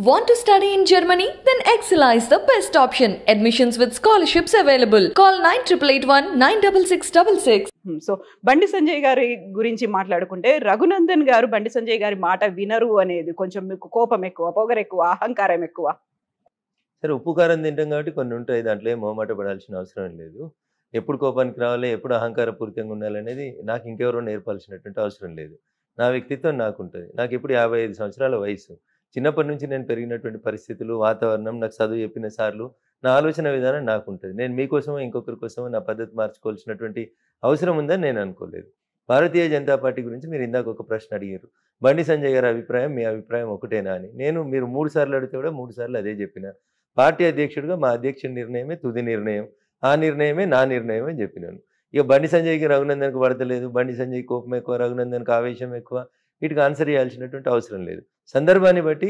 Want to study in Germany? Then Excella is the best option. Admissions with scholarships available. Call 9881 96666. So Bandi Sanjay గారి గురించి మాట్లాడుకుంటే రఘునందన్ గారు బండి సంజయ్ గారి మాట వినరు అనేది కొంచెం మీకు కోపం ఎక్కువ, పొగరు ఎక్కువ, అహంకారం ఎక్కువ. సరే, ఉప్పు కారం తింటాం కాబట్టి కొన్ని ఉంటాయి, దాంట్లో ఏం మొహమాట పడాల్సిన అవసరం లేదు. ఎప్పుడు కోపానికి రావాలి, ఎప్పుడు అహంకారపూరితంగా ఉండాలనేది నాకు ఇంకెవరో నేర్పాల్సినటువంటి అవసరం లేదు. నా వ్యక్తిత్వం నాకుంటుంది. నాకు ఇప్పుడు 55 సంవత్సరాల వయసు. చిన్నప్పటి నుంచి నేను పెరిగినటువంటి పరిస్థితులు, వాతావరణం, నాకు చదువు చెప్పిన సార్లు, నా ఆలోచన విధానం నాకుంటుంది. నేను మీకోసమో ఇంకొకరి కోసమో నా పద్ధతి మార్చుకోవాల్సినటువంటి అవసరం ఉందని నేను అనుకోలేదు. భారతీయ జనతా పార్టీ గురించి మీరు ఇందాక ఒక ప్రశ్న అడిగారు. బండి సంజయ్ గారి అభిప్రాయం, మీ అభిప్రాయం ఒకటేనా అని. మీరు 3 సార్లు అడిగితే కూడా 3 సార్లు అదే చెప్పిన. పార్టీ అధ్యక్షుడిగా మా అధ్యక్షుడి నిర్ణయమే తుది నిర్ణయం. ఆ నిర్ణయమే నా నిర్ణయం అని చెప్పినాను. ఇక బండి సంజయ్కి రఘునందన్కి పడతలేదు, బండి సంజయ్ కోపం ఎక్కువ, రఘునందన్కి ఆవేశం ఎక్కువ, వీటికి ఆన్సర్ చేయాల్సినటువంటి అవసరం లేదు. సందర్భాన్ని బట్టి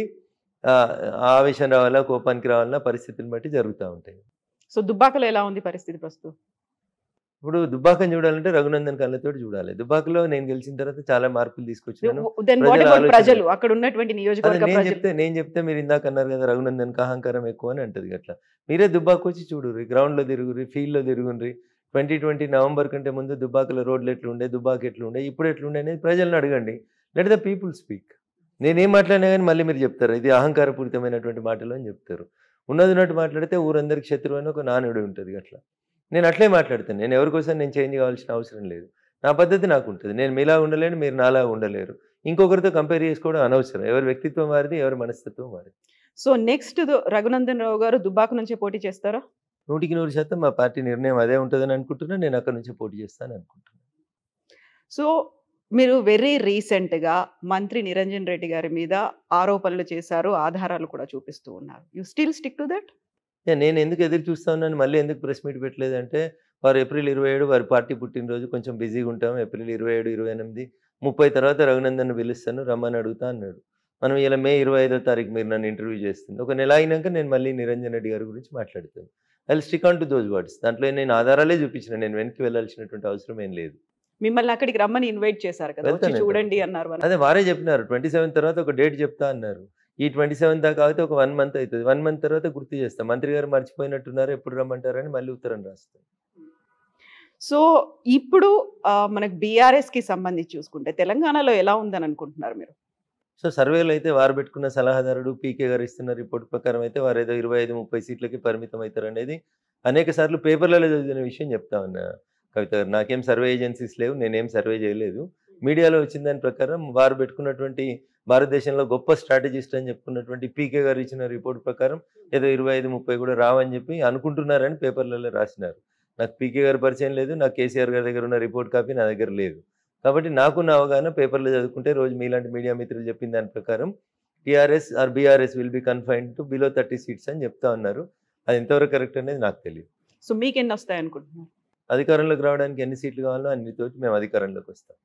ఆవేశం రావాలా, కోపానికి రావాలన్నా పరిస్థితిని బట్టి జరుగుతూ ఉంటాయి. సో దుబ్బాకలో ఎలా ఉంది పరిస్థితి ప్రస్తుతం? ఇప్పుడు దుబ్బాకని చూడాలంటే రఘునందన్ కళ్ళతోటి చూడాలి. దుబ్బాకలో నేను గెలిచిన తర్వాత చాలా మార్పులు తీసుకొచ్చినాను. ప్రజలు అక్కడ ఉన్నటువంటి నియోజకవర్గ నేను చెప్తే మీరు ఇందాక అన్నారు కదా రఘునందన్కి అహంకారం ఎక్కువ అని అంటది. అట్లా మీరే దుబ్బాకు వచ్చి చూడుర్రి, గ్రౌండ్లో తిరుగుర్రి, ఫీల్డ్లో తిరుగుర్రి. 2020 నవంబర్ కంటే ముందు దుబ్బాకలో రోడ్లు ఎట్లుండే, దుబ్బాక ఎట్లుండే, ఇప్పుడు ఎట్లుండే అనేది ప్రజలను అడగండి. Let the people speak. నేనేం మాట్లాడినా కానీ మళ్ళీ మీరు చెప్తారు ఇది అహంకారపూరితమైనటువంటి మాటలు అని చెప్తారు. ఉన్నట్టు మాట్లాడితే ఊరందరికి శత్రువు అని ఒక నానుడి ఉంటుంది. అట్లా నేను అట్లే మాట్లాడతాను. నేను ఎవరికోసం నేను చేంజ్ కావాల్సిన అవసరం లేదు. నా పద్ధతి నాకు ఉంటుంది. నేను మీలా ఉండలేను, మీరు నాలా ఉండలేరు. ఇంకొకరితో కంపేర్ చేసుకోవడం అనవసరం. ఎవరి వ్యక్తిత్వం వారిది, ఎవరి మనస్తత్వం వారిది. సో నెక్స్ట్ రఘునందన్ రావు గారు దుబ్బాక నుంచే పోటీ చేస్తారా? 100% మా పార్టీ నిర్ణయం అదే ఉంటుందని అనుకుంటున్నా. నేను అక్కడ నుంచి పోటీ చేస్తాను అనుకుంటున్నాను. సో మీరు వెరీ రీసెంట్గా మంత్రి నిరంజన్ రెడ్డి గారి మీద ఆరోపణలు చేశారు, ఆధారాలు కూడా చూపిస్తూ ఉన్నారు. You still stick to that? నేను ఎందుకు ఎదురు చూస్తా ఉన్నాను, మళ్ళీ ఎందుకు ప్రెస్ మీట్ పెట్టలేదంటే వారు ఏప్రిల్ 27 వారి పార్టీ పుట్టినరోజు, కొంచెం బిజీగా ఉంటాం. ఏప్రిల్ 27, 28, 30 తర్వాత రఘునందన్ పిలుస్తాను, రమ్మని అడుగుతా అన్నాడు. మనం ఇలా మే 25వ తారీఖు మీరు నన్ను ఇంటర్వ్యూ చేస్తుంది. ఒక నెల అయినాక నేను మళ్ళీ నిరంజన్ రెడ్డి గారి గురించి మాట్లాడుతాను. I will stick on to those words. దాంట్లో నేను ఆధారాలే చూపించిన, నేను వెనక్కి వెళ్ళాల్సినటువంటి అవసరం ఏం లేదు. మిమ్మల్ని అక్కడికి రమ్మని ఇన్వైట్ చేశారు కదా, చూడండి అన్నారు. అదే వారే చెప్పినారు 27 తర్వాత ఒక డేట్ చెప్తా అన్నారు. ఈ 27 దాకా అయితే ఒక 1 మంత్ అవుతుంది. 1 మంత్ తర్వాత గుర్తు చేస్తాం. మంత్రి గారు మర్చిపోయినట్టున్నారు, ఎప్పుడు రమ్మంటారని మళ్ళీ ఉత్తరం రాస్తాం. సో ఇప్పుడు మనకు బీఆర్ఎస్కి సంబంధించి చూసుకుంటే తెలంగాణలో ఎలా ఉందని అనుకుంటున్నారు మీరు? సో సర్వేలు అయితే వారు పెట్టుకున్న సలహాదారుడు పీకే గారు ఇస్తున్న రిపోర్ట్ ప్రకారం అయితే వారు ఏదో 25-30 సీట్లకి పరిమితం అవుతారు అనేది అనేక సార్లు పేపర్లలో చదివిన విషయం చెప్తా ఉన్నా కవిత గారు. నాకేం సర్వే ఏజెన్సీస్ లేవు, నేనేం సర్వే చేయలేదు. మీడియాలో వచ్చిన దాని ప్రకారం వారు పెట్టుకున్నటువంటి భారతదేశంలో గొప్ప స్ట్రాటజిస్ట్ అని చెప్పుకున్నటువంటి పీకే గారు ఇచ్చిన రిపోర్ట్ ప్రకారం ఏదో 25-30 కూడా రావని చెప్పి అనుకుంటున్నారని పేపర్లలో రాసినారు. నాకు పీకే గారు పరిచయం లేదు, నాకు కేసీఆర్ గారి దగ్గర ఉన్న రిపోర్ట్ కాపీ నా దగ్గర లేదు. కాబట్టి నాకున్న అవగాహన పేపర్లో చదువుకుంటే రోజు మీలాంటి మీడియా మిత్రులు చెప్పిన దాని ప్రకారం TRS or BRS will be confined to below 30 seats అని చెప్తా ఉన్నారు. అది ఎంతవరకు కరెక్ట్ అనేది నాకు తెలియదు. సో మీకు ఎన్ని వస్తాయి అనుకుంటున్నారు? అధికారంలోకి రావడానికి ఎన్ని సీట్లు కావాలో అన్నితో మేము అధికారంలోకి వస్తాం.